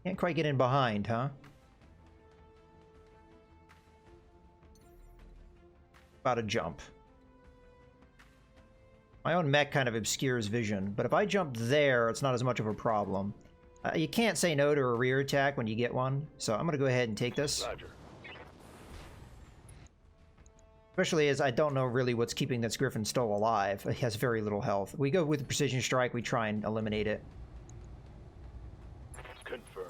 Can't quite get in behind, huh? About to jump. My own mech kind of obscures vision, but if I jump there, it's not as much of a problem. You can't say no to a rear attack when you get one, so I'm going to go ahead and take this. Roger. Especially as I don't know really what's keeping this Griffin still alive. It has very little health. We go with the precision strike, we try and eliminate it. Confirmed.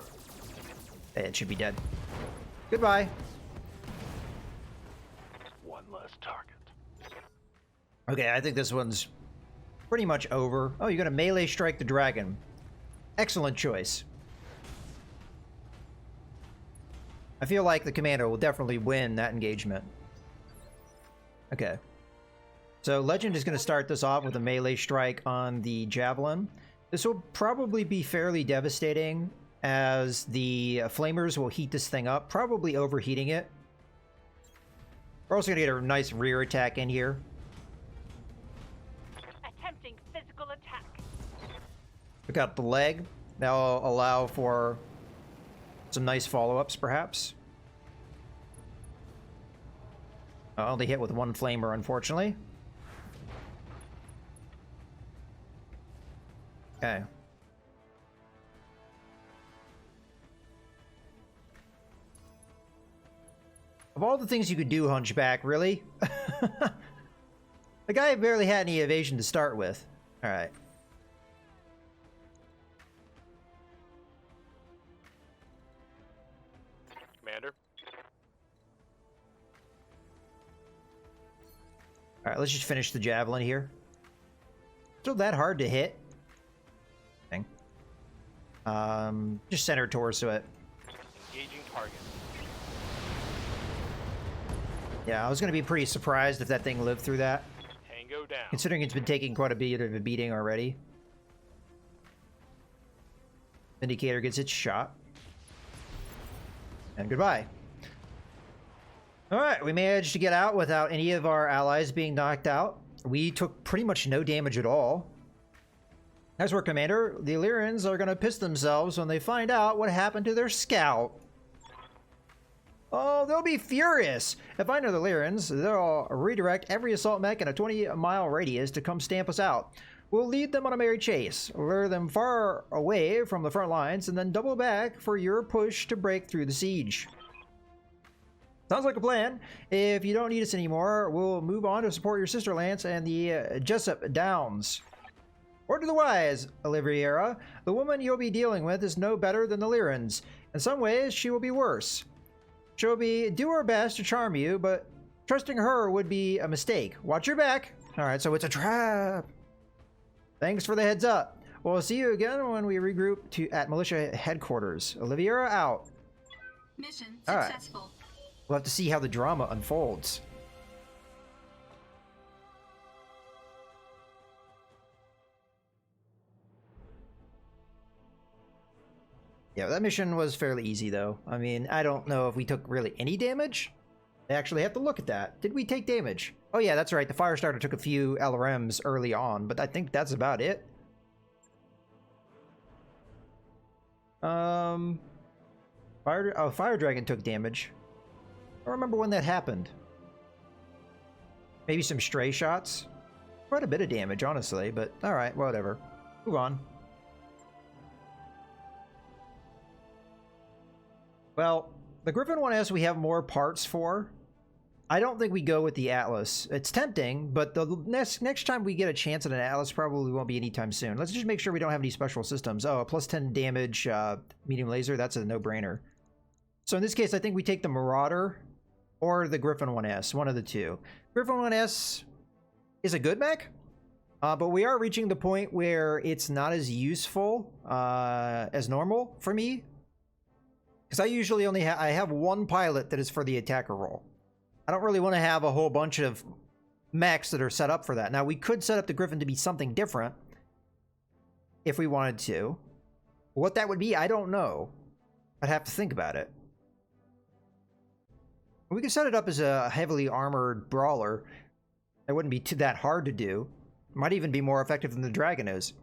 It should be dead. Goodbye. One less target. Okay, I think this one's pretty much over. Oh, you're going to melee strike the dragon. Excellent choice. I feel like the commander will definitely win that engagement. Okay. So Legend is going to start this off with a melee strike on the javelin. This will probably be fairly devastating as the flamers will heat this thing up, probably overheating it. We're also going to get a nice rear attack in here. Attempting physical attack. Pick out the leg. That'll allow for some nice follow-ups, perhaps. I only hit with one flamer, unfortunately. Okay. Of all the things you could do, Hunchback, really? The guy barely had any evasion to start with. Alright. Commander. Alright, let's just finish the javelin here. Still that hard to hit. Thing. Just center torso it. Engaging target. Yeah, I was gonna be pretty surprised if that thing lived through that, Tango down. considering it's been taking quite a bit of a beating already. Vindicator gets its shot. And goodbye. Alright, we managed to get out without any of our allies being knocked out. We took pretty much no damage at all. Nice work, Commander. The Illyrians are gonna piss themselves when they find out what happened to their scout. Oh, they'll be furious. If I know the Illyrians, they'll redirect every assault mech in a 20-mile radius to come stamp us out. We'll lead them on a merry chase, lure them far away from the front lines, and then double back for your push to break through the siege. Sounds like a plan. If you don't need us anymore, we'll move on to support your sister Lance and the Jessup Downs. Word to the wise, Oliviera. The woman you'll be dealing with is no better than the Lyrans. In some ways, she will be worse. She'll do her best to charm you, but trusting her would be a mistake. Watch your back. Alright, so it's a trap. Thanks for the heads up. We'll see you again when we regroup at militia headquarters. Oliviera out. Mission Alright. successful. We'll have to see how the drama unfolds. Yeah, that mission was fairly easy, though. I mean, I don't know if we took really any damage. I actually have to look at that. Did we take damage? Oh yeah, that's right. The Firestarter took a few LRMs early on, but I think that's about it. Fire Dragon took damage. I don't remember when that happened. Maybe some stray shots? Quite a bit of damage, honestly, but alright, whatever. Move on. Well, the Griffin 1S we have more parts for. I don't think we go with the Atlas. It's tempting, but the next time we get a chance at an Atlas probably won't be anytime soon. Let's just make sure we don't have any special systems. Oh, a plus 10 damage medium laser, that's a no-brainer. So in this case, I think we take the Marauder or the Griffin 1S, one of the two. Griffin 1S is a good mech, but we are reaching the point where it's not as useful as normal for me. Because I usually only I have one pilot that is for the attacker role. I don't really want to have a whole bunch of mechs that are set up for that. Now, we could set up the Griffin to be something different if we wanted to. What that would be, I don't know. I'd have to think about it. We could set it up as a heavily armored brawler. It wouldn't be that hard to do. Might even be more effective than the Dragon is.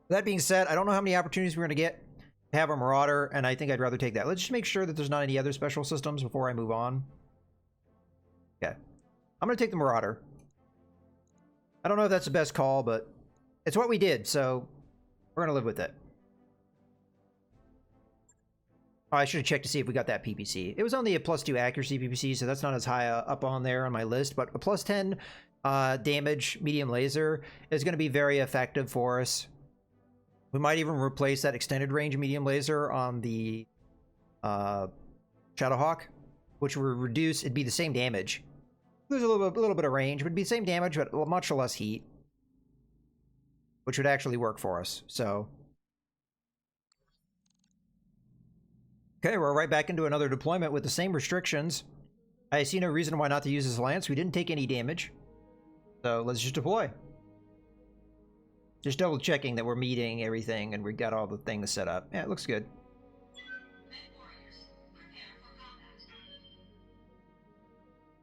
That being said, I don't know how many opportunities we're going to get to have a Marauder, and I think I'd rather take that. Let's just make sure that there's not any other special systems before I move on. Okay. I'm going to take the Marauder. I don't know if that's the best call, but it's what we did, so we're going to live with it. Oh, I should have checked to see if we got that PPC. It was only a +2 accuracy PPC, so that's not as high up on there on my list, but a +10 damage medium laser is going to be very effective for us. We might even replace that extended range medium laser on the Shadowhawk, which would reduce, it'd be the same damage. Lose a little bit of range, but it'd be the same damage, but much less heat, which would actually work for us. So, okay, we're right back into another deployment with the same restrictions. I see no reason why not to use this lance. We didn't take any damage, so let's just deploy. Just double checking that we're meeting everything and we got all the things set up. Yeah, it looks good.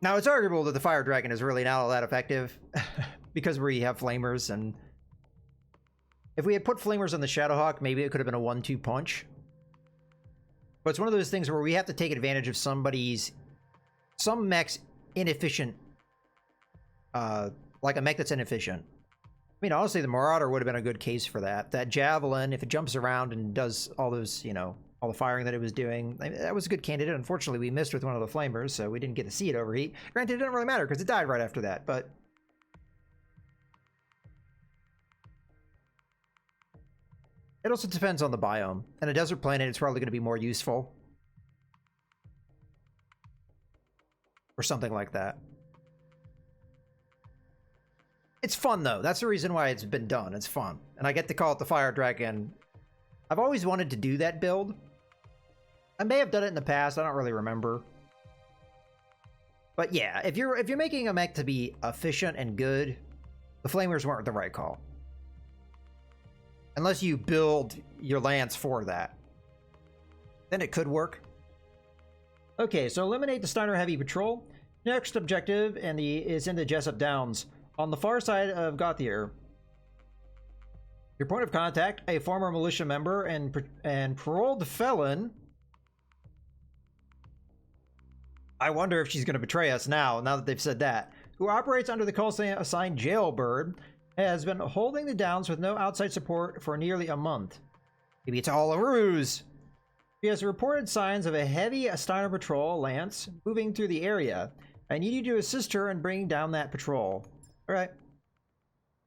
Now, it's arguable that the Fire Dragon is really not all that effective because we have flamers, and if we had put flamers on the Shadowhawk, maybe it could have been a 1-2 punch. But it's one of those things where we have to take advantage of some mech's inefficient, like a mech that's inefficient. I mean, honestly, the Marauder would have been a good case for that. That Javelin, if it jumps around and does all those, you know, all the firing that it was doing, I mean, that was a good candidate. Unfortunately, we missed with one of the flamers, so we didn't get to see it overheat. Granted, it didn't really matter because it died right after that, but it also depends on the biome. And a desert planet, it's probably going to be more useful. Or something like that. It's fun, though. That's the reason why it's been done. It's fun. And I get to call it the Fire Dragon. I've always wanted to do that build. I may have done it in the past. I don't really remember. But yeah, if you're making a mech to be efficient and good, the Flamers weren't the right call. Unless you build your lance for that. Then it could work. Okay, so eliminate the Steiner Heavy Patrol. Next objective is in the Jessup Downs, on the far side of Gauthier. Your point of contact, a former militia member and paroled felon. I wonder if she's going to betray us now that they've said that. Who operates under the call sign Jailbird, has been holding the Downs with no outside support for nearly a month. Maybe it's all a ruse. He has reported signs of a heavy Steiner patrol lance moving through the area. I need you to assist her in bringing down that patrol. All right.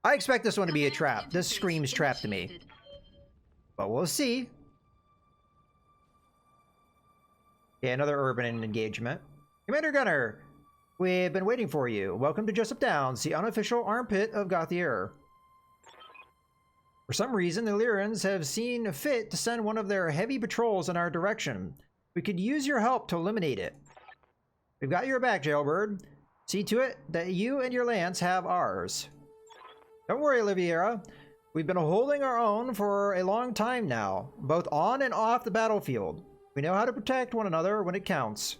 I expect this one to be a trap. This screams trap to me. But we'll see. Okay, another urban engagement. Commander Gunner, we've been waiting for you. Welcome to Jessup Downs, the unofficial armpit of Gauthier. For some reason, the Lyrans have seen fit to send one of their heavy patrols in our direction. We could use your help to eliminate it. We've got your back, Jailbird. See to it that you and your lance have ours. Don't worry, Oliviera. We've been holding our own for a long time now, both on and off the battlefield. We know how to protect one another when it counts.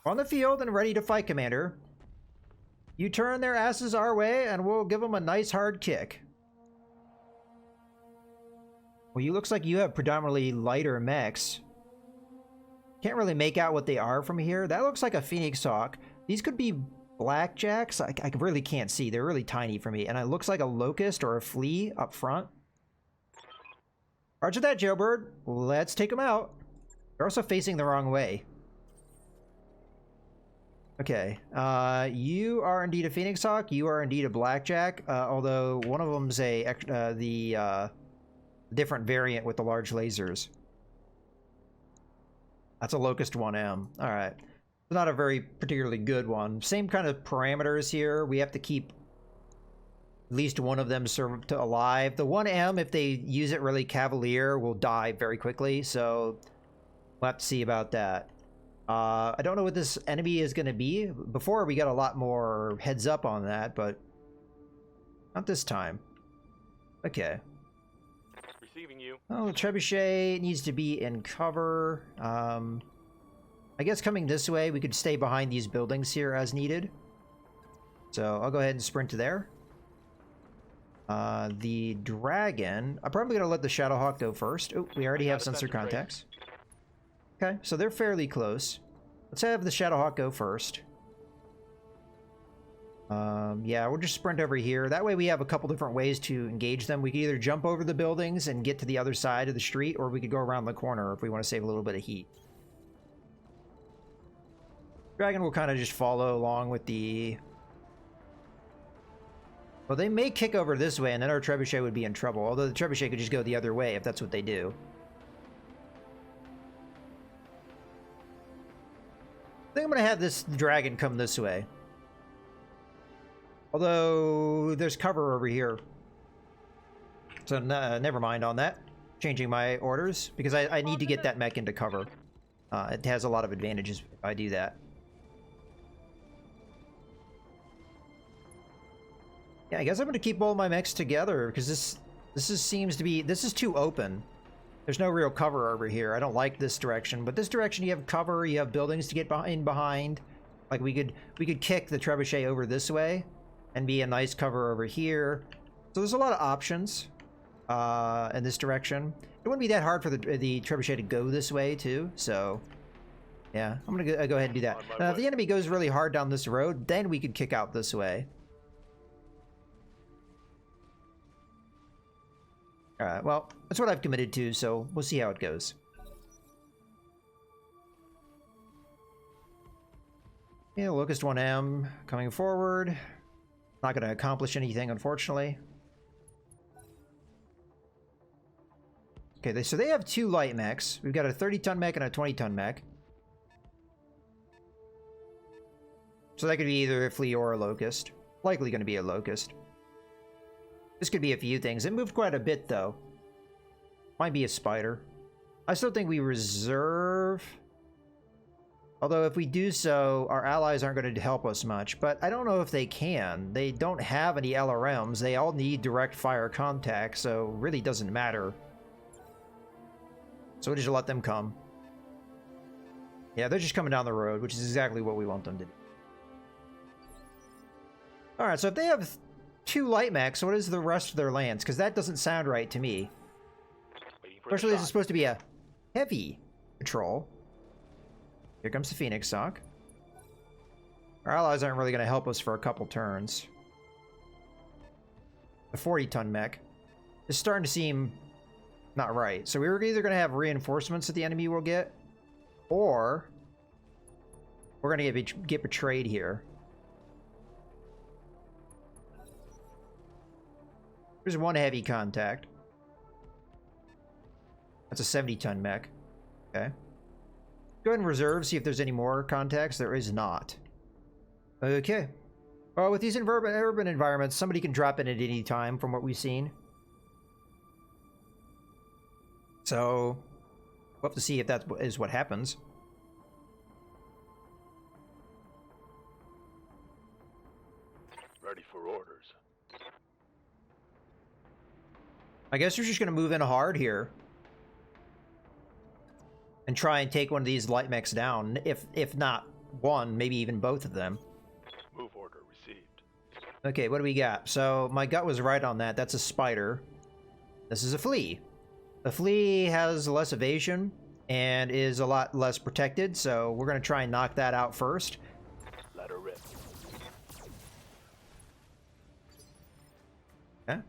On the field and ready to fight, Commander. You turn their asses our way and we'll give them a nice hard kick. Well, you looks like you have predominantly lighter mechs. Can't really make out what they are from here. That looks like a Phoenix Hawk. These could be Blackjacks. I really can't see. They're really tiny for me. And it looks like a Locust or a Flea up front. Roger that, Jailbird. Let's take them out. They're also facing the wrong way. Okay. You are indeed a Phoenix Hawk. You are indeed a Blackjack. Although one of them's the different variant with the large lasers. That's a Locust 1M. All right. It's not a very particularly good one. Same kind of parameters here. We have to keep at least one of them served alive. The 1M, if they use it really cavalier, will die very quickly. So we'll have to see about that. I don't know what this enemy is going to be. Before, we got a lot more heads up on that, but not this time. Okay. Receiving you. Oh, the trebuchet needs to be in cover. I guess coming this way, we could stay behind these buildings here as needed. So I'll go ahead and sprint to there. The dragon, I'm probably going to let the Shadowhawk go first. Oh, we already have sensor contacts. Okay, so they're fairly close. Let's have the Shadowhawk go first. Yeah, we'll just sprint over here. That way we have a couple different ways to engage them. We could either jump over the buildings and get to the other side of the street, or we could go around the corner if we want to save a little bit of heat. Dragon will kind of just follow along with the... Well, they may kick over this way, and then our trebuchet would be in trouble. Although the trebuchet could just go the other way if that's what they do. I think I'm going to have this dragon come this way. Although, there's cover over here. So, never mind on that. Changing my orders, because I need to get that mech into cover. It has a lot of advantages if I do that. Yeah, I guess I'm going to keep all my mechs together, because this seems to be... This is too open. There's no real cover over here. I don't like this direction, but this direction you have cover, you have buildings to get in behind. Like, we could kick the trebuchet over this way. And be a nice cover over here. So there's a lot of options in this direction. It wouldn't be that hard for the trebuchet to go this way too. So yeah, I'm gonna go ahead and do that. Now, if the enemy goes really hard down this road, then we could kick out this way. All right. Well, that's what I've committed to. So we'll see how it goes. Yeah, Locust 1M coming forward. Not going to accomplish anything, unfortunately. Okay, so they have two light mechs. We've got a 30-ton mech and a 20-ton mech. So that could be either a flea or a locust. Likely going to be a locust. This could be a few things. It moved quite a bit, though. Might be a spider. I still think we reserve... Although if we do so, our allies aren't going to help us much. But I don't know if they can. They don't have any LRMs. They all need direct fire contact, so it really doesn't matter. So we'll just let them come. Yeah, they're just coming down the road, which is exactly what we want them to do. Alright, so if they have two light mechs, what is the rest of their lands? Because that doesn't sound right to me. Especially this is supposed to be a heavy patrol. Here comes the Phoenix Sock. Our allies aren't really going to help us for a couple turns. The 40-ton mech is starting to seem not right. So we were either going to have reinforcements that the enemy will get, or we're going to get betrayed here. There's one heavy contact. That's a 70-ton mech. Okay. Go ahead and reserve, see if there's any more contacts. There is not. Okay. Well, with these urban environments, somebody can drop in at any time from what we've seen. So, we'll have to see if that is what happens. Ready for orders. I guess we're just going to move in hard here. And try and take one of these light mechs down. If not one, maybe even both of them. Move order received. Okay, what do we got? So, my gut was right on that. That's a spider. This is a flea. The flea has less evasion and is a lot less protected, so we're going to try and knock that out first. Let her rip. Okay.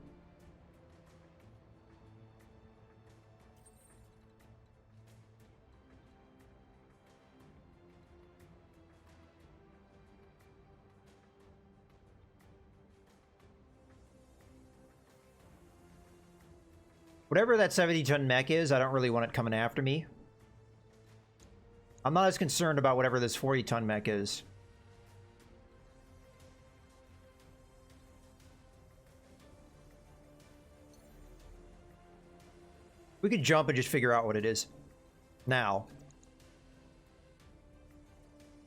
Whatever that 70-ton mech is, I don't really want it coming after me. I'm not as concerned about whatever this 40-ton mech is. We could jump and just figure out what it is. Now.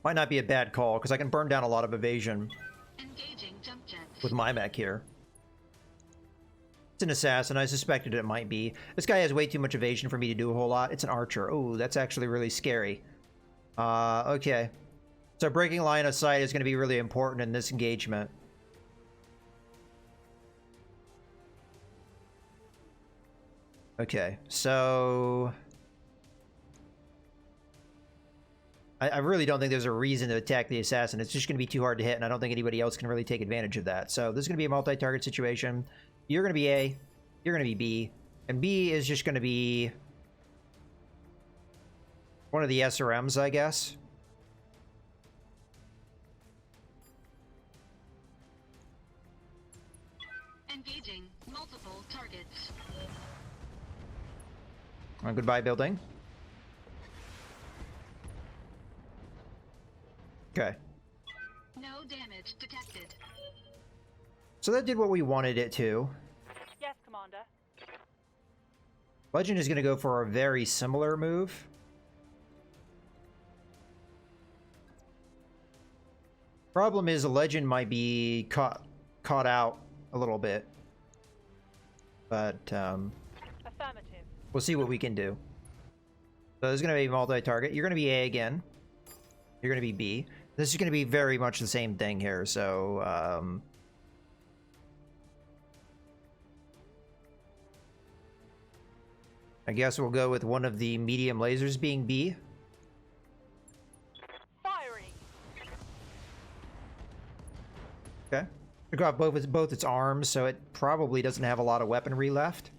Might not be a bad call, because I can burn down a lot of evasion with my mech here. It's an assassin. I suspected it might be. This guy has way too much evasion for me to do a whole lot. It's an archer. Oh, that's actually really scary. Okay. So breaking line of sight is going to be really important in this engagement. Okay, so I really don't think there's a reason to attack the assassin. It's just going to be too hard to hit, and I don't think anybody else can really take advantage of that. So this is going to be a multi-target situation. You're going to be A, you're going to be B, and B is just going to be one of the SRMs, I guess. Engaging multiple targets. Goodbye, building. Okay. No damage detected. So that did what we wanted it to. Yes, Commander. Legend is going to go for a very similar move. Problem is, the Legend might be caught out a little bit. But, Affirmative. we'll see what we can do. So this is going to be multi-target. You're going to be A again. You're going to be B. This is going to be very much the same thing here, so, I guess we'll go with one of the medium lasers being B. Firing. Okay. We got both its arms, so it probably doesn't have a lot of weaponry left.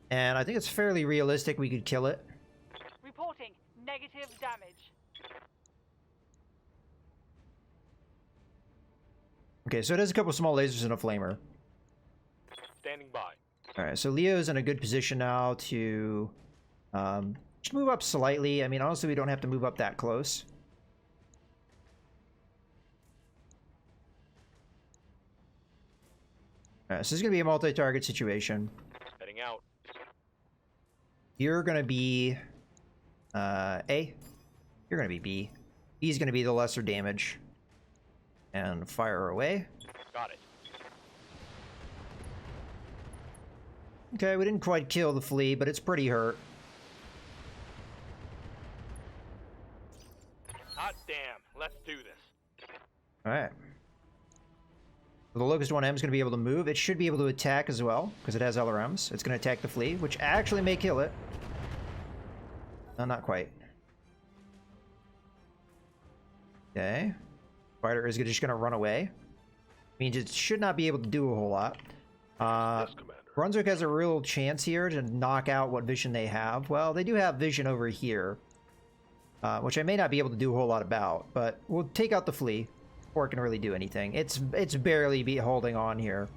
And I think it's fairly realistic we could kill it. Reporting negative damage. Okay, so it has a couple small lasers and a flamer. Standing by. Alright, so Leo's in a good position now to just move up slightly. I mean, honestly, we don't have to move up that close. Alright, so this is going to be a multi-target situation. Heading out. You're going to be A. You're going to be B. B's going to be the lesser damage. And fire away. Got it. Okay, we didn't quite kill the flea, but it's pretty hurt. Hot damn. Let's do this. Alright. The Locust 1M is going to be able to move. It should be able to attack as well, because it has LRMs. It's going to attack the flea, which actually may kill it. No, not quite. Okay. Spider is just going to run away. Means it should not be able to do a whole lot. Yes, Commander. Brunswick has a real chance here to knock out what vision they have. Well, they do have vision over here, which I may not be able to do a whole lot about, but we'll take out the flea before it can really do anything. It's barely holding on here.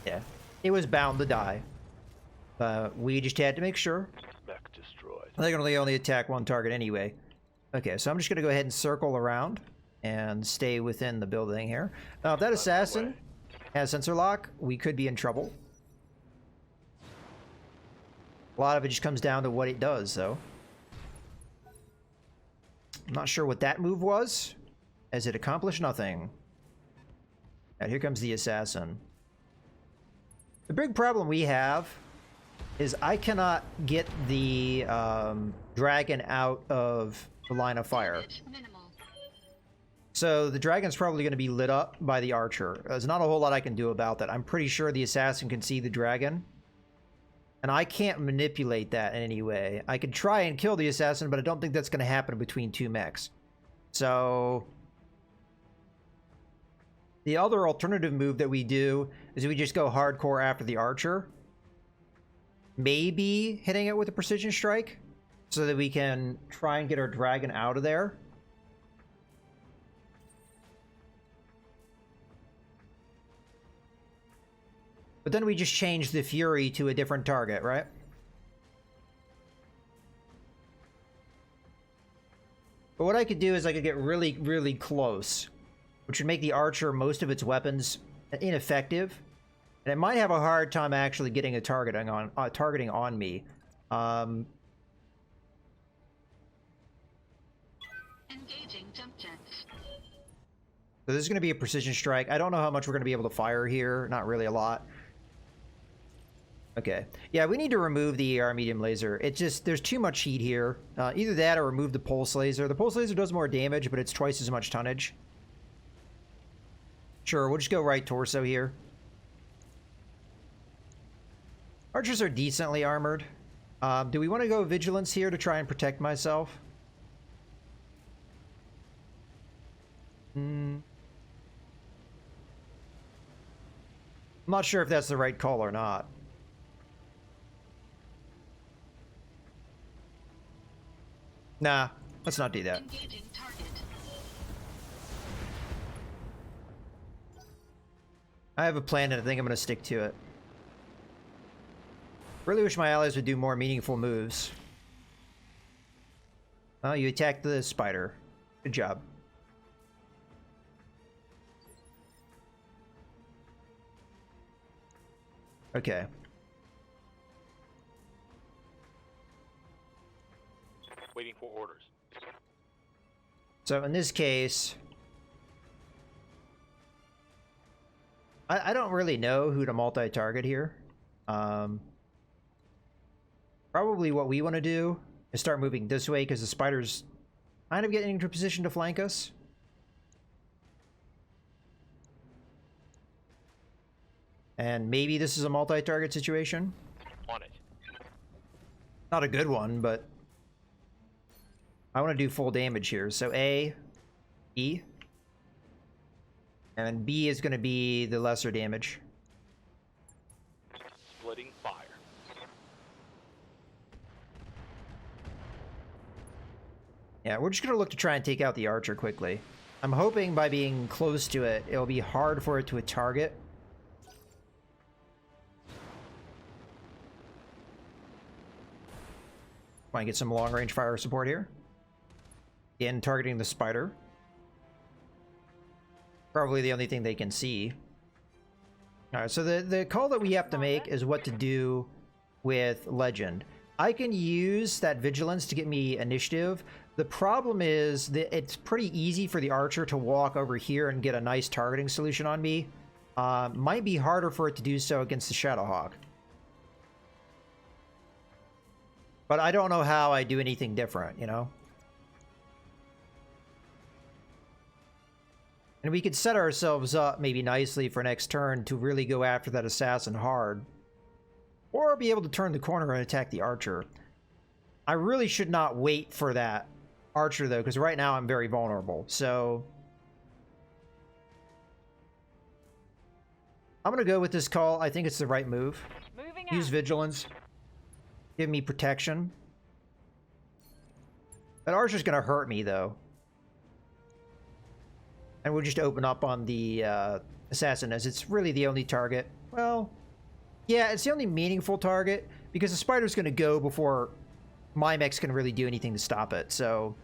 Yeah, it was bound to die. We just had to make sure. Mech destroyed. They can only attack one target anyway. Okay, so I'm just going to go ahead and circle around and stay within the building here. Now, if that assassin has sensor lock, we could be in trouble. A lot of it just comes down to what it does, though. I'm not sure what that move was, as it accomplished nothing. And here comes the assassin. The big problem we have is I cannot get the dragon out of the line of fire. Damage minimal. So the dragon's probably going to be lit up by the archer. There's not a whole lot I can do about that. I'm pretty sure the assassin can see the dragon. And I can't manipulate that in any way. I could try and kill the assassin, but I don't think that's going to happen between two mechs. So the other alternative move that we do is we just go hardcore after the archer. Maybe hitting it with a precision strike so that we can try and get our dragon out of there. But then we just change the Fury to a different target, right? But what I could do is I could get really, really close, which would make the archer most of its weapons ineffective. And it might have a hard time actually getting a targeting on me. Engaging jump jets. So this is going to be a precision strike. I don't know how much we're going to be able to fire here. Not really a lot. Okay. Yeah, we need to remove the ER medium laser. It's just, there's too much heat here. Either that or remove the pulse laser. The pulse laser does more damage, but it's twice as much tonnage. Sure, we'll just go right torso here. Archers are decently armored. Do we want to go vigilance here to try and protect myself? I'm not sure if that's the right call or not. Nah, let's not do that. Engaging target. I have a plan and I think I'm going to stick to it. Really wish my allies would do more meaningful moves. Oh, you attacked the spider. Good job. Okay. Waiting for orders. So in this case, I don't really know who to multi-target here. Probably what we want to do is start moving this way because the spider's kind of getting into a position to flank us. And maybe this is a multi-target situation. On it. Not a good one, but I want to do full damage here. So A, E, and B is going to be the lesser damage. Splitting fire. Yeah, we're just going to look to try and take out the archer quickly. I'm hoping by being close to it, it'll be hard for it to target. Want to get some long-range fire support here. Again, targeting the spider. Probably the only thing they can see. Alright, so the call that we have to make is what to do with Legend. I can use that Vigilance to get me initiative. The problem is that it's pretty easy for the archer to walk over here and get a nice targeting solution on me. Might be harder for it to do so against the Shadowhawk. But I don't know how I do anything different, you know? And we could set ourselves up maybe nicely for next turn to really go after that assassin hard. Or be able to turn the corner and attack the archer. I really should not wait for that archer though, because right now I'm very vulnerable. So I'm going to go with this call. I think it's the right move. Moving Use out. Vigilance. Give me protection. That archer's going to hurt me though. And we'll just open up on the assassin as it's really the only target. Well, yeah, it's the only meaningful target because the spider's going to go before my mechs can really do anything to stop it. So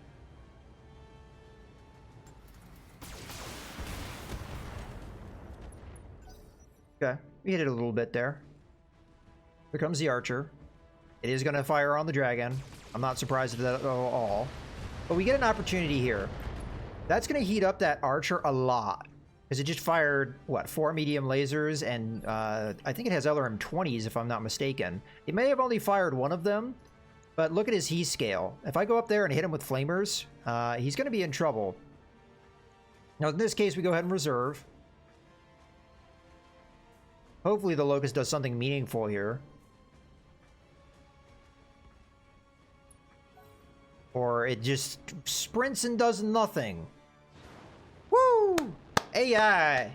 okay, we hit it a little bit there. Here comes the archer. It is going to fire on the dragon. I'm not surprised at that at all. But we get an opportunity here. That's going to heat up that archer a lot. Because it just fired, what, 4 medium lasers, and I think it has LRM 20s if I'm not mistaken. It may have only fired one of them, but look at his heat scale. If I go up there and hit him with flamers, he's going to be in trouble. Now in this case, we go ahead and reserve. Hopefully the Locust does something meaningful here. Or it just sprints and does nothing. Woo! AI!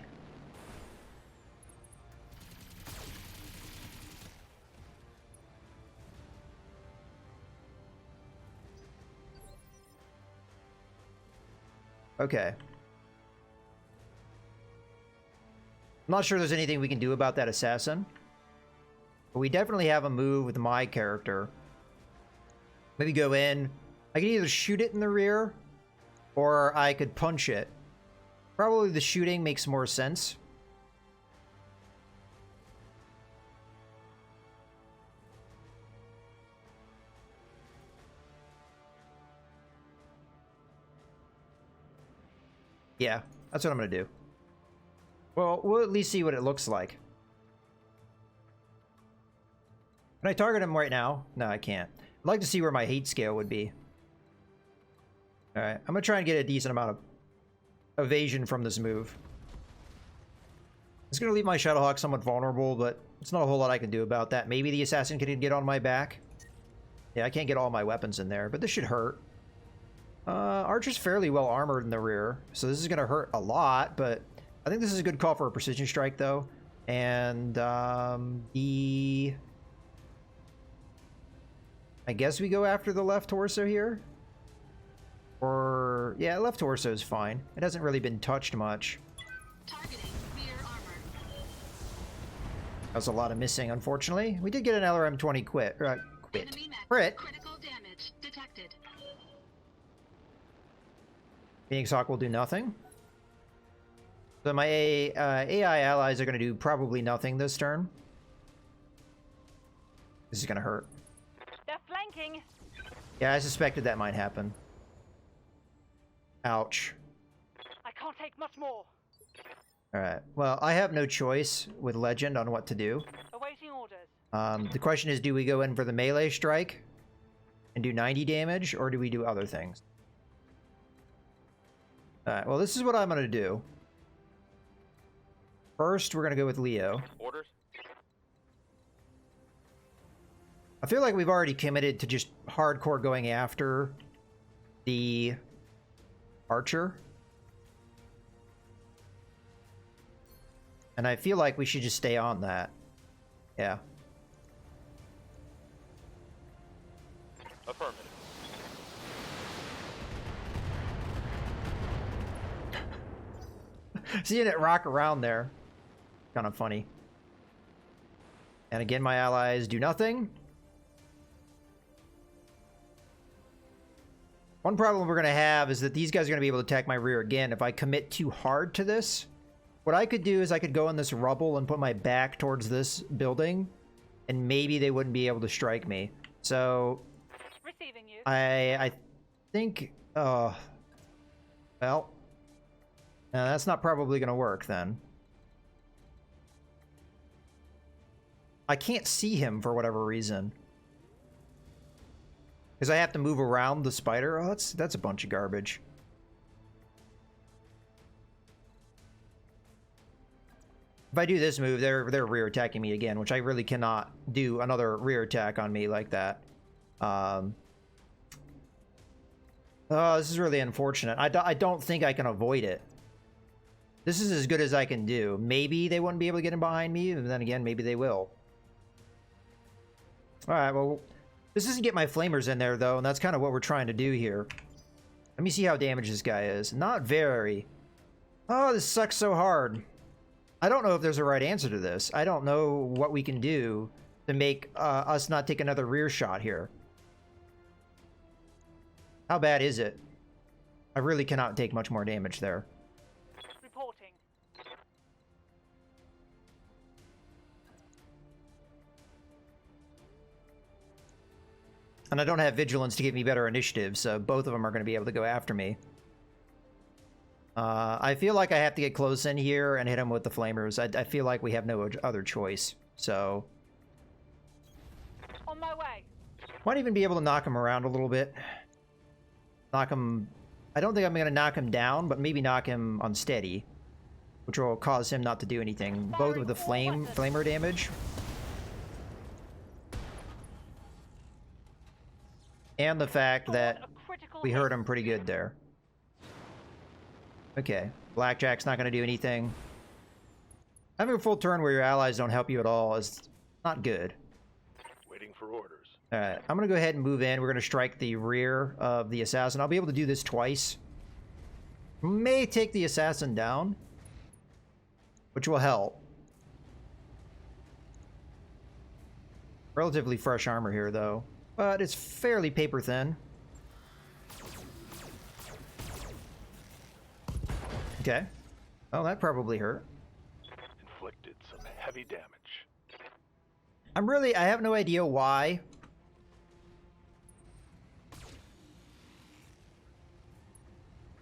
Okay. I'm not sure there's anything we can do about that assassin. But we definitely have a move with my character. Maybe go in. I could either shoot it in the rear, or I could punch it. Probably the shooting makes more sense. Yeah, that's what I'm going to do. Well, we'll at least see what it looks like. Can I target him right now? No, I can't. I'd like to see where my hate scale would be. Alright, I'm going to try and get a decent amount of evasion from this move. It's going to leave my Shadowhawk somewhat vulnerable, but It's not a whole lot I can do about that. Maybe the assassin can get on my back. Yeah, I can't get all my weapons in there, but this should hurt. Archer's fairly well armored in the rear, so this is going to hurt a lot, but I think this is a good call for a precision strike, though. And I guess we go after the left torso here. Or, yeah, left torso is fine. It hasn't really been touched much. Targeting rear armor. That was a lot of missing, unfortunately. We did get an LRM-20 quit. Enemy mech. Crit. Critical damage detected. Phoenix Hawk will do nothing. So my AI allies are going to do probably nothing this turn. This is going to hurt. They're flanking. Yeah, I suspected that might happen. Ouch. I can't take much more. Alright, well, I have no choice with Legend on what to do. Awaiting orders. The question is, do we go in for the melee strike and do 90 damage, or do we do other things? Alright, well, this is what I'm going to do. First, we're going to go with Leo. Orders? I feel like we've already committed to just hardcore going after the Archer. And I feel like we should just stay on that. Yeah. Affirmative. Seeing it rock around there. Kind of funny. And again, my allies do nothing. One problem we're going to have is that these guys are going to be able to attack my rear again if I commit too hard to this. What I could do is I could go in this rubble and put my back towards this building, and maybe they wouldn't be able to strike me. So Receiving you. I think, well, that's not probably going to work then. I can't see him for whatever reason. Because I have to move around the spider. Oh, that's a bunch of garbage. If I do this move, they're rear attacking me again, which I really cannot do another rear attack on me like that. Oh, this is really unfortunate. I don't think I can avoid it. This is as good as I can do. Maybe they wouldn't be able to get in behind me, and then again, maybe they will. Alright, well, this doesn't get my flamers in there, though, and that's kind of what we're trying to do here. Let me see how damaged this guy is. Not very. Oh, this sucks so hard. I don't know if there's a right answer to this. I don't know what we can do to make us not take another rear shot here. How bad is it? I really cannot take much more damage there. Reporting. And I don't have vigilance to give me better initiative, so both of them are going to be able to go after me. I feel like I have to get close in here and hit him with the flamers. I feel like we have no other choice, so... On my way. Might even be able to knock him around a little bit. Knock him... I don't think I'm going to knock him down, but maybe knock him unsteady. Which will cause him not to do anything. Both with the flamer damage. And the fact that we hurt him pretty good there. Okay. Blackjack's not going to do anything. Having a full turn where your allies don't help you at all is not good. Waiting for orders. Alright, I'm going to go ahead and move in. We're going to strike the rear of the assassin. I'll be able to do this twice. May take the assassin down, which will help. Relatively fresh armor here, though. But it's fairly paper thin. Okay. Oh, that probably hurt. Inflicted some heavy damage. I have no idea why.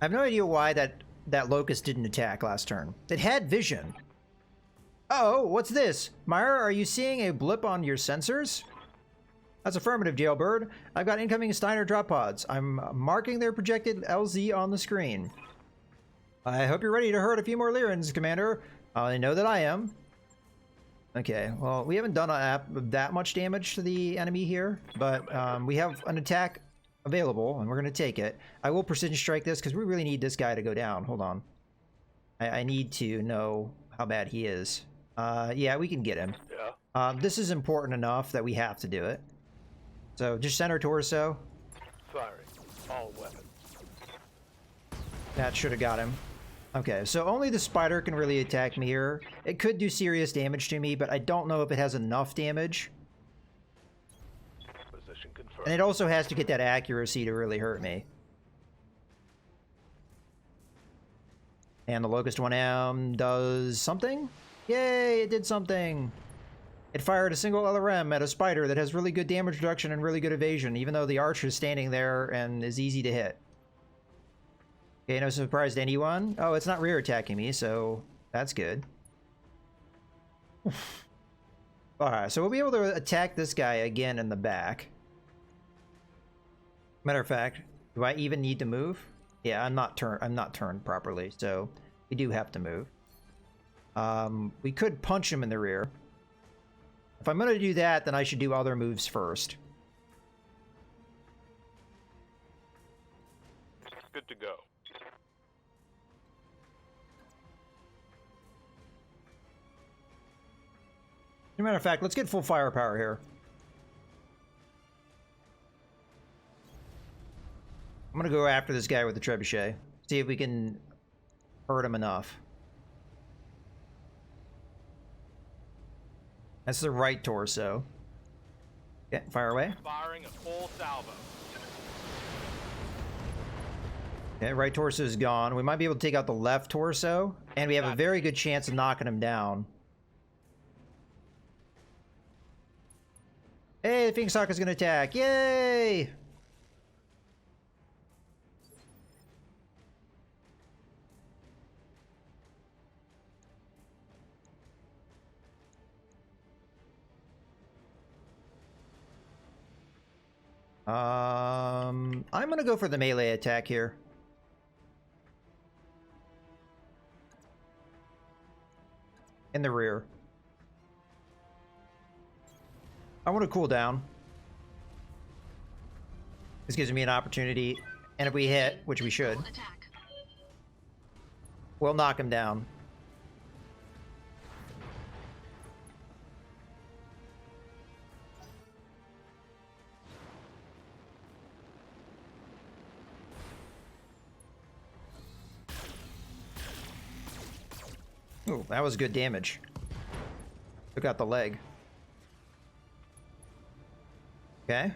I have no idea why that locust didn't attack last turn. It had vision. Oh, what's this? Myra, are you seeing a blip on your sensors? That's affirmative, Jailbird. I've got incoming Steiner drop pods. I'm marking their projected LZ on the screen. I hope you're ready to hurt a few more Lyrans, Commander. I know that I am. Okay, well, we haven't done that much damage to the enemy here, but we have an attack available, and we're going to take it. I will precision strike this, because we really need this guy to go down. Hold on. I need to know how bad he is. Yeah, we can get him. Yeah. This is important enough that we have to do it. So, just center torso. Firing. All weapons. That should have got him. Okay, so only the spider can really attack me here. It could do serious damage to me, but I don't know if it has enough damage. Position confirmed. And it also has to get that accuracy to really hurt me. And the Locust 1M does something? Yay, it did something! It fired a single LRM at a spider that has really good damage reduction and really good evasion, even though the archer is standing there and is easy to hit. Okay, no surprise to anyone. Oh, it's not rear attacking me, so that's good. Alright, so we'll be able to attack this guy again in the back. Matter of fact, do I even need to move? Yeah, I'm not turned properly, so we do have to move. We could punch him in the rear. If I'm going to do that, then I should do other moves first. Good to go. As a matter of fact, let's get full firepower here. I'm gonna go after this guy with the trebuchet. See if we can hurt him enough. That's the right torso. Okay, fire away. Firing a full salvo. Okay, right torso is gone. We might be able to take out the left torso, and we have a very good chance of knocking him down. Hey, the Phoenix Hawk is going to attack. Yay! I'm going to go for the melee attack here. In the rear. I want to cool down. This gives me an opportunity, and if we hit, which we should, Attack. we'll knock him down. Ooh, that was good damage. Took out the leg. Okay.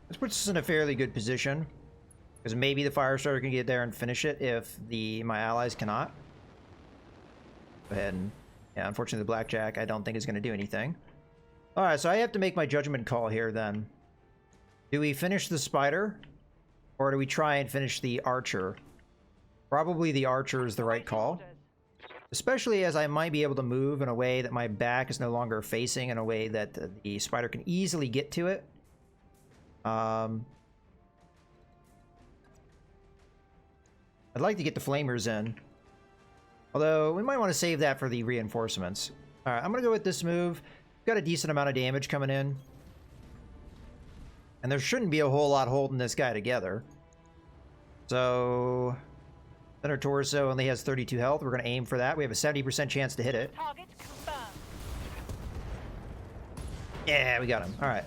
This puts us in a fairly good position. Because maybe the Firestarter can get there and finish it if my allies cannot. Go ahead and... Yeah, unfortunately the Blackjack I don't think is going to do anything. Alright, so I have to make my judgment call here then. Do we finish the Spider? Or do we try and finish the Archer? Probably the Archer is the right call. Especially as I might be able to move in a way that my back is no longer facing, in a way that the Spider can easily get to it. I'd like to get the Flamers in. Although, we might want to save that for the reinforcements. Alright, I'm going to go with this move. Got a decent amount of damage coming in. And there shouldn't be a whole lot holding this guy together. So... Center torso only has 32 health. We're going to aim for that. We have a 70% chance to hit it. Target confirmed. Yeah, we got him. Alright.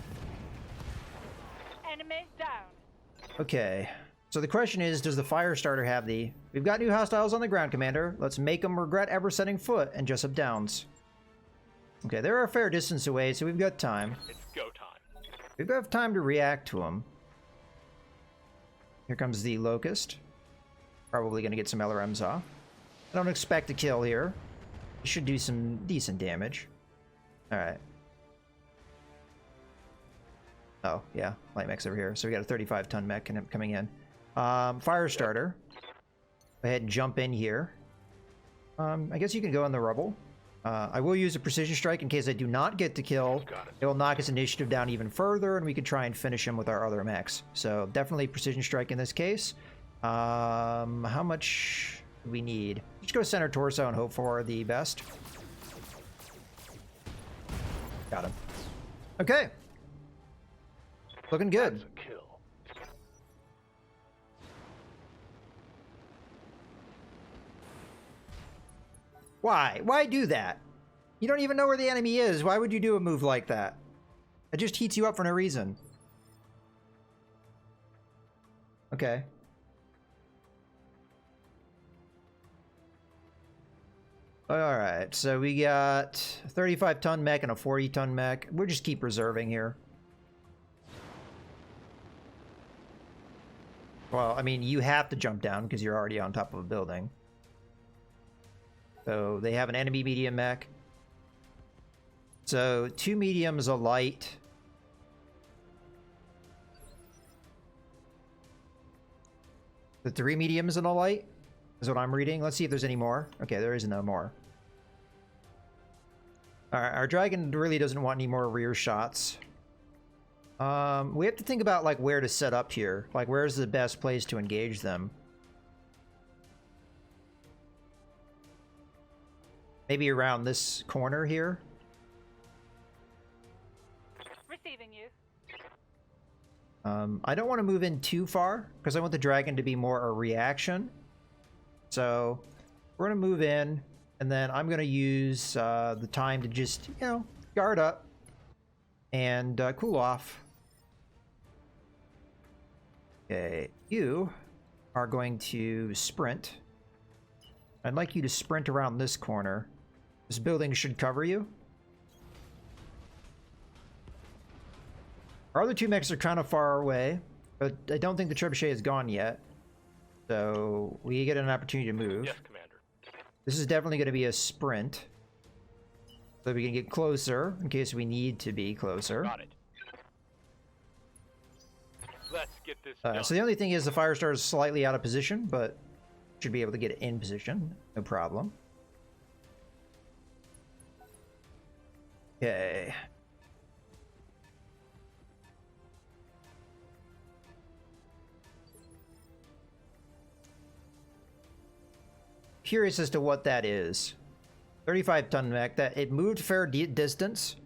Enemy down. Okay. So the question is, does the Firestarter have the... We've got new hostiles on the ground, Commander. Let's make them regret ever setting foot in Jessup Downs. Okay, they're a fair distance away, so we've got time. It's go time. We've got time to react to them. Here comes the Locust. Probably going to get some LRMs off. I don't expect a kill here. He should do some decent damage. Alright. Oh, yeah. Light mech's over here. So we got a 35-ton mech coming in. Firestarter. Go ahead and jump in here. I guess you can go in the rubble. I will use a precision strike in case I do not get to kill. It will knock his initiative down even further, and we can try and finish him with our other mechs. So definitely precision strike in this case. How much do we need? Just go center torso and hope for the best. Okay. Looking good. That's a kill. Why? Why do that? You don't even know where the enemy is. Why would you do a move like that? It just heats you up for no reason. Okay. Alright, so we got a 35-ton mech and a 40-ton mech. We'll just keep reserving here. Well, I mean, you have to jump down because you're already on top of a building. So they have an enemy medium mech. So 2 mediums, a light. The 3 mediums and a light is what I'm reading. Let's see if there's any more. Okay, there is no more. Our dragon really doesn't want any more rear shots. We have to think about like where to set up here. Like where's the best place to engage them? Maybe around this corner here. Receiving you. I don't want to move in too far because I want the dragon to be more a reaction. So we're going to move in, and then I'm going to use the time to just, you know, guard up and cool off. Okay, you are going to sprint. I'd like you to sprint around this corner. This building should cover you. Our other 2 mechs are kind of far away, but I don't think the trebuchet is gone yet. So we get an opportunity to move. Yes, Commander. This is definitely going to be a sprint. So we can get closer in case we need to be closer. Got it. Let's get this done. So the only thing is the Firestar is slightly out of position, but should be able to get it in position. No problem. Okay. Curious as to what that is. 35-ton mech. That it moved fair distance.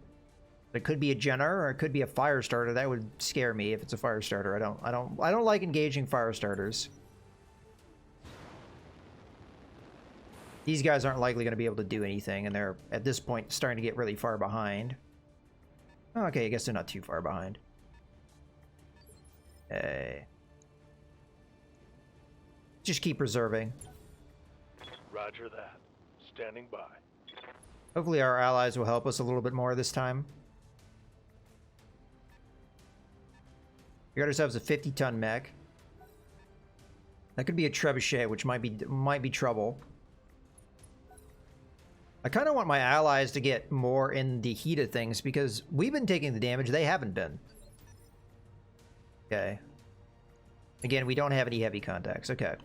It could be a Jenner or it could be a fire starter. That would scare me if it's a fire starter. I don't like engaging fire starters. These guys aren't likely going to be able to do anything, and they're at this point starting to get really far behind. Okay, I guess they're not too far behind. Okay. Just keep reserving. Roger that. Standing by. Hopefully our allies will help us a little bit more this time. We got ourselves a 50-ton mech. That could be a trebuchet, which might be trouble. I kind of want my allies to get more in the heat of things because we've been taking the damage, they haven't been. Okay. Again, we don't have any heavy contacts. Okay.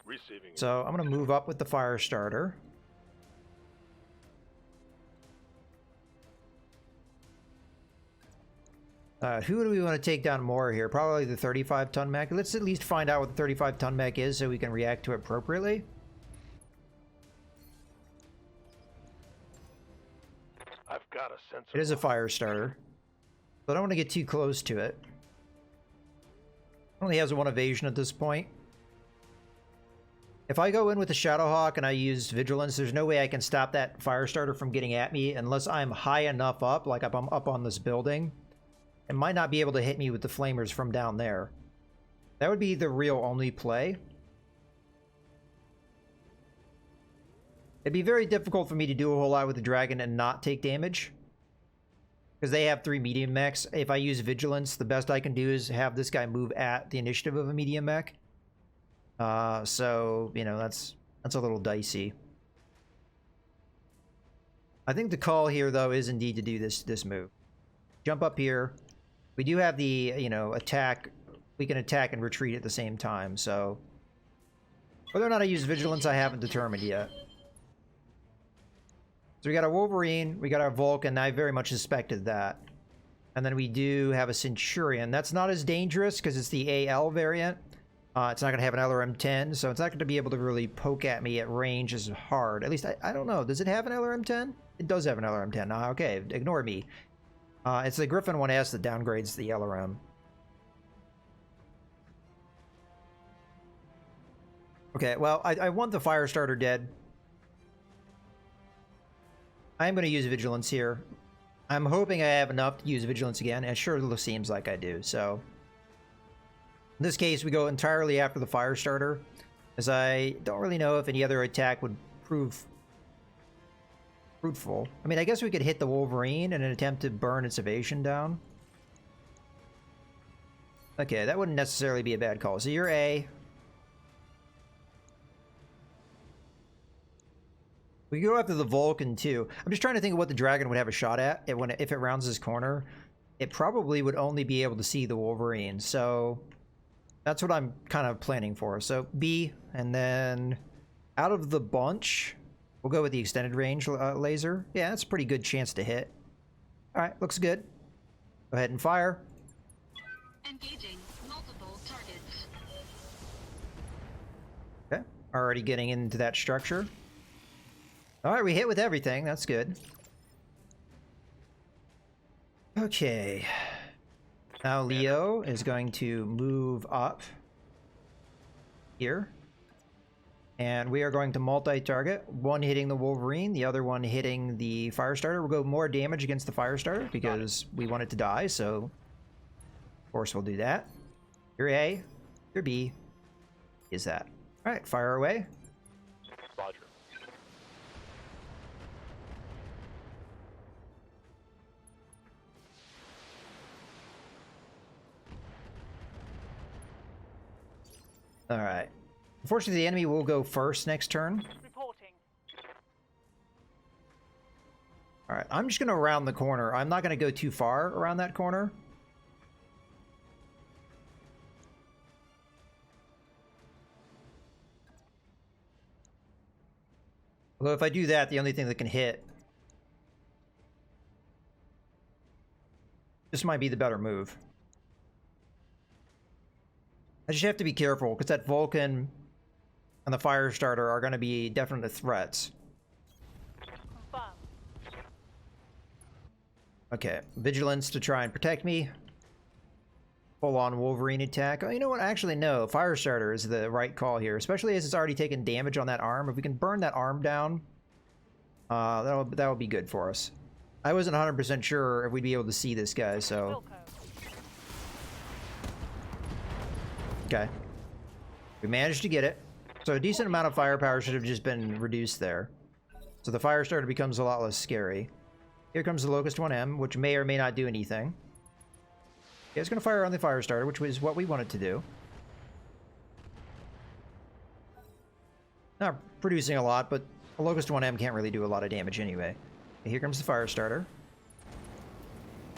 Receiving. So I'm going to move up with the fire starter. Who do we want to take down more here? Probably the 35-ton mech. Let's at least find out what the 35-ton mech is so we can react to it appropriately. I've got a sense of It is a fire starter. But I don't want to get too close to it. Only has 1 evasion at this point. If I go in with the Shadowhawk and I use Vigilance, there's no way I can stop that fire starter from getting at me unless I'm high enough up, like I'm up on this building. It might not be able to hit me with the flamers from down there. That would be the real only play. It'd be very difficult for me to do a whole lot with the dragon and not take damage. Because they have 3 medium mechs. If I use Vigilance, the best I can do is have this guy move at the initiative of a medium mech. So, you know, that's a little dicey. I think the call here, though, is indeed to do this move. Jump up here. We do have the, you know, attack. We can attack and retreat at the same time, so... Whether or not I use Vigilance, I haven't determined yet. So we got our Wolverine, we got our Vulcan, I very much suspected that. And then we do have a Centurion. That's not as dangerous because it's the AL variant. It's not going to have an LRM-10, so it's not going to be able to really poke at me at range as hard. At least, I don't know. Does it have an LRM-10? It does have an LRM 10. Okay, ignore me. It's the Griffin 1S that downgrades the LRM. Okay, well, I want the fire starter dead. I'm going to use Vigilance here. I'm hoping I have enough to use Vigilance again, and it sure seems like I do, so... In this case, we go entirely after the fire starter, as I don't really know if any other attack would prove fruitful. I mean, I guess we could hit the Wolverine in an attempt to burn its evasion down. Okay, that wouldn't necessarily be a bad call. So you're A. We go after the Vulcan, too. I'm just trying to think of what the Dragon would have a shot at if it rounds this corner. It probably would only be able to see the Wolverine, so... That's what I'm kind of planning for. So B, and then out of the bunch, we'll go with the extended range laser. Yeah, that's a pretty good chance to hit. All right, looks good. Go ahead and fire. Engaging multiple targets. Okay, already getting into that structure. All right, we hit with everything. That's good. Okay. Now Leo is going to move up here. And we are going to multi-target. One hitting the Wolverine, the other one hitting the Firestarter. We'll go more damage against the Firestarter because we want it to die, so... Of course we'll do that. Your A, your B is that. Alright, fire away. Roger. Alright. Unfortunately, the enemy will go first next turn. Reporting. Alright, I'm just going to round the corner. I'm not going to go too far around that corner. Although if I do that, the only thing that can hit... This might be the better move. I just have to be careful, because that Vulcan and the Firestarter are going to be definite threats. Confirmed. Okay, Vigilance to try and protect me. Full-on Wolverine attack. Oh, you know what? Actually, no. Firestarter is the right call here, especially as it's already taken damage on that arm. If we can burn that arm down, that'll be good for us. I wasn't 100% sure if we'd be able to see this guy, so... Okay. We managed to get it. So a decent amount of firepower should have just been reduced there. So the Firestarter becomes a lot less scary. Here comes the Locust 1M, which may or may not do anything. Yeah, it's going to fire on the Firestarter, which was what we wanted to do. Not producing a lot, but a Locust 1M can't really do a lot of damage anyway. Okay, here comes the Firestarter.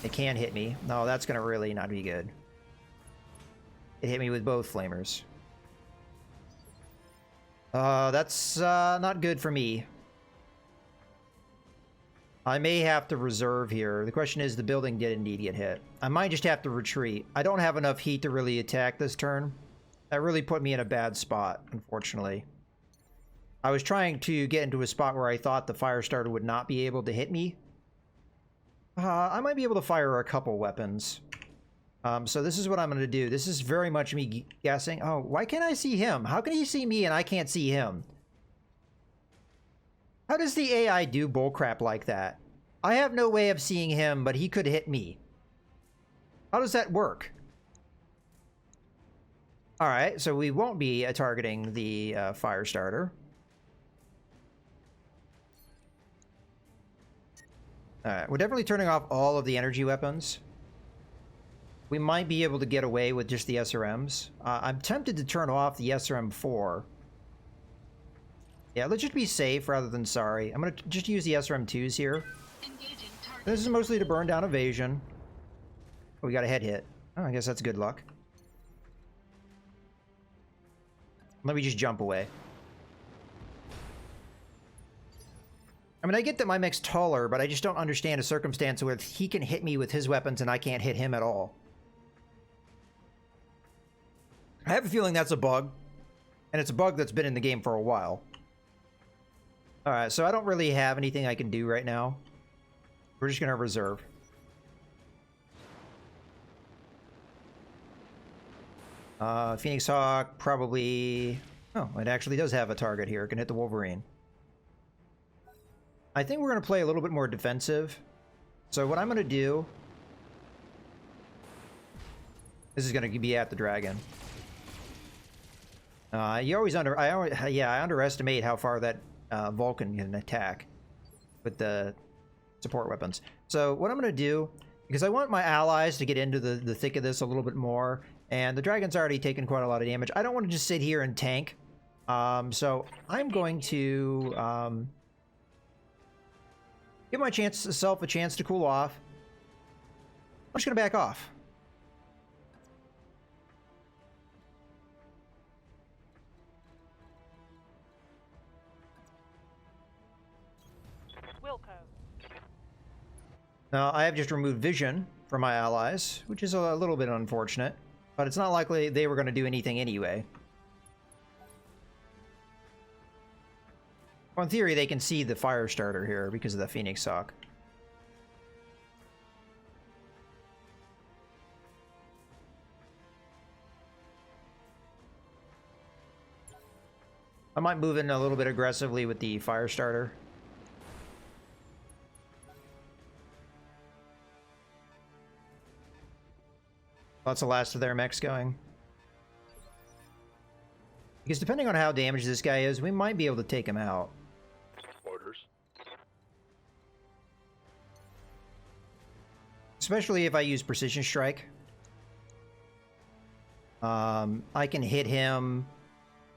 It can hit me. No, that's going to really not be good. It hit me with both flamers. That's not good for me. I may have to reserve here. The question is, the building did indeed get hit. I might just have to retreat. I don't have enough heat to really attack this turn. That really put me in a bad spot, unfortunately. I was trying to get into a spot where I thought the Firestarter would not be able to hit me. I might be able to fire a couple weapons. So this is what I'm going to do. This is very much me guessing. Oh, why can't I see him? How can he see me and I can't see him? How does the AI do bullcrap like that? I have no way of seeing him, but he could hit me. How does that work? Alright, so we won't be targeting the Firestarter. Alright, we're definitely turning off all of the energy weapons. We might be able to get away with just the SRMs. I'm tempted to turn off the SRM-4. Yeah, let's just be safe rather than sorry. I'm going to just use the SRM-2s here. Engaging target. This is mostly to burn down evasion. Oh, we got a head hit. Oh, I guess that's good luck. Let me just jump away. I mean, I get that my mech's taller, but I just don't understand a circumstance where he can hit me with his weapons and I can't hit him at all. I have a feeling that's a bug, and it's a bug that's been in the game for a while. Alright, so I don't really have anything I can do right now. We're just gonna reserve. Phoenix Hawk probably... Oh, it actually does have a target here. It can hit the Wolverine. I think we're gonna play a little bit more defensive. So what I'm gonna do... This is gonna be at the dragon. You always I underestimate how far that Vulcan can attack with the support weapons. So what I'm going to do, because I want my allies to get into the thick of this a little bit more, and the dragon's already taken quite a lot of damage. I don't want to just sit here and tank. So I'm going to give myself a chance to cool off. I'm just going to back off. Wilco. Now, I have just removed vision from my allies, which is a little bit unfortunate, but it's not likely they were going to do anything anyway. Well, in theory, they can see the fire starter here because of the Phoenix Hawk. I might move in a little bit aggressively with the fire starter. That's the last of their mechs going. Because depending on how damaged this guy is, we might be able to take him out. Orders. Especially if I use Precision Strike. I can hit him,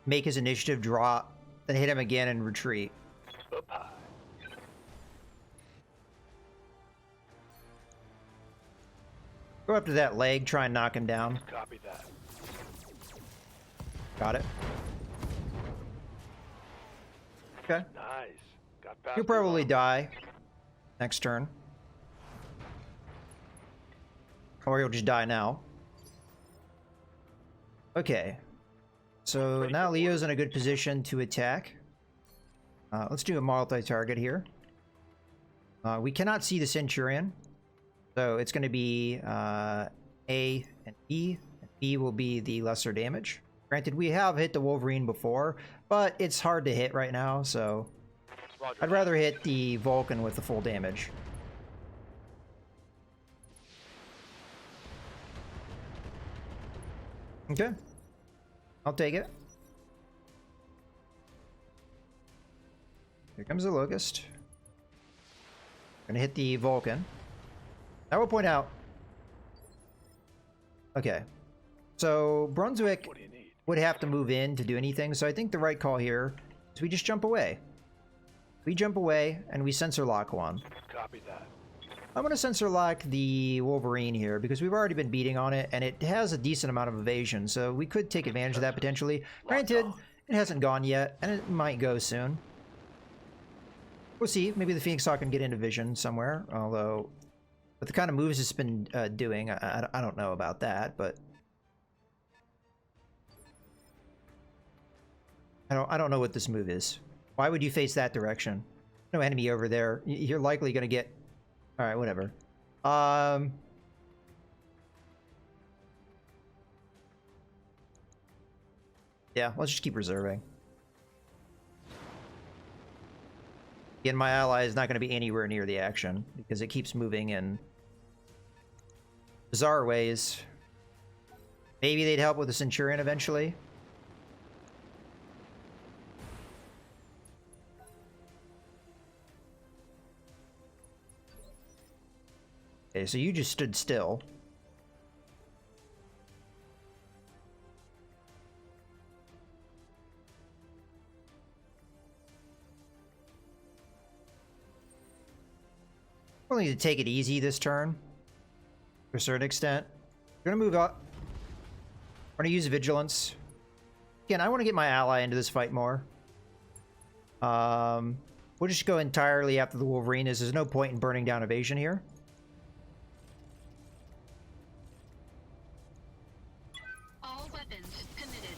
make his initiative drop, then hit him again and retreat. Up high. Go up to that leg, try and knock him down. Copy that. Got it. Okay. Nice. Got past He'll the probably alarm. die next turn. Or he'll just die now. Okay. So Ready now for Leo's in a good position to attack. Let's do a multi-target here. We cannot see the Centurion. So it's going to be A and B. And B will be the lesser damage. Granted, we have hit the Wolverine before, but it's hard to hit right now, so Roger I'd that. rather hit the Vulcan with the full damage. Okay. I'll take it. Here comes the Locust. Gonna hit the Vulcan. I will point out... Okay. So, Brunswick What do you need? would have to move in to do anything, so I think the right call here is we just jump away. We jump away, and we sensor lock one. Copy that. I'm going to sensor lock the Wolverine here, because we've already been beating on it, and it has a decent amount of evasion, so we could take advantage of that potentially. Granted, it hasn't gone yet, and it might go soon. We'll see. Maybe the Phoenix Hawk can get into vision somewhere, although... With the kind of moves it's been doing, I don't know about that, but... I don't know what this move is. Why would you face that direction? No enemy over there. You're likely going to get... Alright, whatever. Yeah, let's just keep reserving. Again, my ally is not going to be anywhere near the action, because it keeps moving in bizarre ways. Maybe they'd help with the Centurion eventually. Okay, so you just stood still. We'll need to take it easy this turn, to a certain extent. We're gonna move up. We're gonna use Vigilance. Again, I want to get my ally into this fight more. We'll just go entirely after the Wolverine, as there's no point in burning down evasion here. All weapons committed.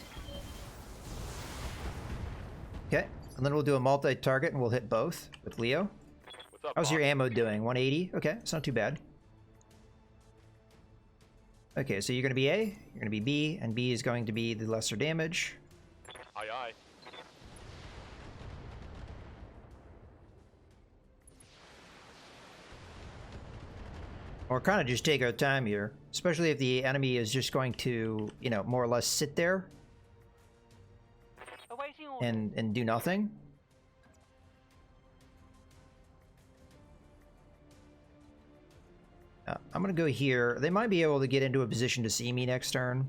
Okay. And then we'll do a multi-target and we'll hit both with Leo. What's up, How's your boss? ammo doing? 180? Okay, it's not too bad. Okay, so you're going to be A, you're going to be B, and B is going to be the lesser damage. Aye, aye. Or kind of just take our time here, especially if the enemy is just going to, you know, more or less sit there Awaiting orders. and do nothing. I'm gonna go here. They might be able to get into a position to see me next turn,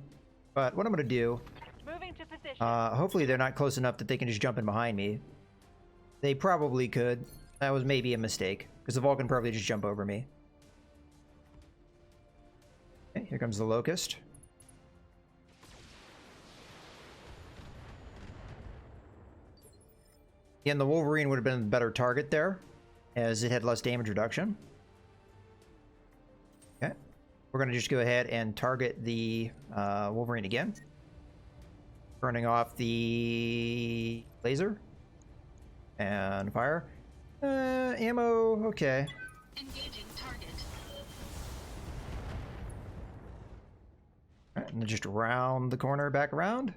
but what I'm gonna do, Moving to position. hopefully they're not close enough that they can just jump in behind me. They probably could. That was maybe a mistake, because the Vulcan probably just jump over me. Okay, here comes the Locust. Again, the Wolverine would have been a better target there, as it had less damage reduction. Okay, we're going to just go ahead and target the Wolverine again. Burning off the laser. And fire. Ammo, okay. Engaging target. Alright, and then just round the corner, back around.